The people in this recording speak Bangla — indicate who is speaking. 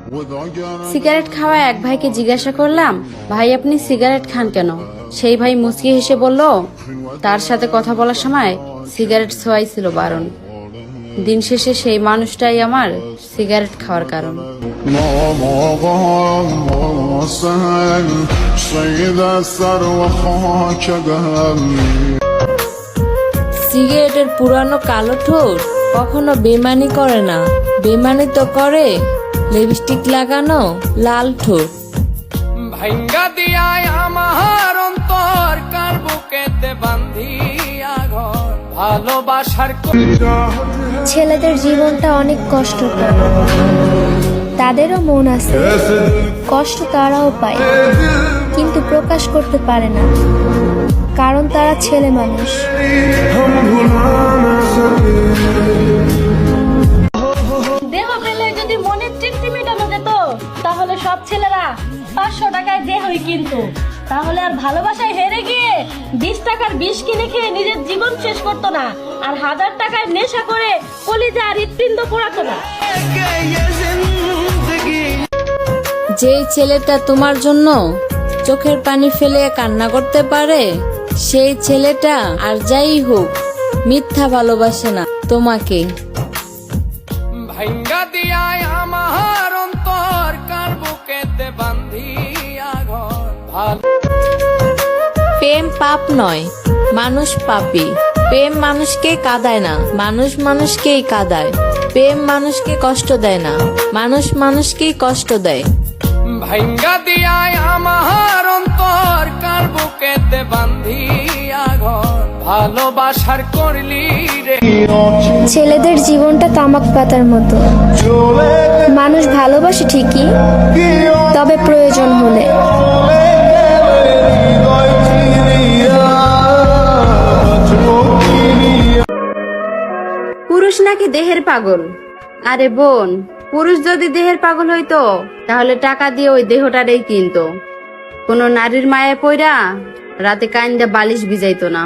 Speaker 1: সিগারেট খাওয়া এক ভাইকে জিজ্ঞাসা করলাম, ভাই আপনি সিগারেট খান কেন? সেই ভাই মুচকি হেসে বলল, তার সাথে কথা বলার সময় সিগারেট ছোঁয়াই ছিল বারণ। দিন শেষে সেই মানুষটাই আমার সিগারেট খাওয়ার কারণ।
Speaker 2: সিগারেটের পুরানো কালো ঠোঁট কখনো বেমানি করে না, বেমানি তো করে লিপস্টিক লাগানো লাল ঠোঁট।
Speaker 3: ভাঙ্গা দিয়ায় আমার অন্তর কার বুকেতে বান্ধিয়া ঘর ভালোবাসার।
Speaker 4: ছেলেদের জীবনটা অনেক কষ্টকর, তাদেরও মন আছে, কষ্ট তারাও পায়, কিন্তু প্রকাশ করতে পারে না, কারণ তারা ছেলে মানুষ।
Speaker 5: দেহ পেলে যদি মনের তৃপ্তি মেটানো যেত, তাহলে সব ছেলেরা 500 টাকায় দেহই কিনতো। তাহলে আর ভালোবাসায় হেরে গিয়ে 20 টাকার বিষ কিনে খেয়ে নিজের জীবন শেষ করতো না, আর 1000 টাকায় নেশা করে কলিজা আর হৃৎপিণ্ড পোড়াতো না।
Speaker 2: যেই ছেলেটা তোমার জন্য চোখের পানি ফেলে কান্না করতে পারে, সেই ছেলেটা আর যাই হোক মিথ্যা ভালোবাসে না তোমাকে।
Speaker 3: ভাঙ্গা দিয়ায় আমার অন্তর কার বুকেতে বান্ধিয়া ঘর ভালো।
Speaker 2: প্রেম পাপ নয়, মানুষ পাপী। প্রেম মানুষকে কাঁদায় না, মানুষ মানুষকেই কাঁদায়। প্রেম মানুষকে কষ্ট দেয় না, মানুষ মানুষকেই কষ্ট দেয়।
Speaker 3: ভাঙ্গা দিয়ায় আমার অন্তর কার বুকেতে বান্ধিয়া ঘর ভালোবাসার করলি রে।
Speaker 4: ছেলেদের জীবনটা তামাক পাতার মতো, মানুষ ভালোবাসে ঠিকই, তবে প্রয়োজন হলে।
Speaker 1: পুরুষ নাকি দেহের পাগল? আরে বোন, পুরুষ যদি দেহের পাগল হইতো তাহলে টাকা দিয়ে ওই দেহটারেই কিনতো। কোনো নারীর মায়ে পইরা রাতে কাইন্দা বালিশ ভিজাইতো না।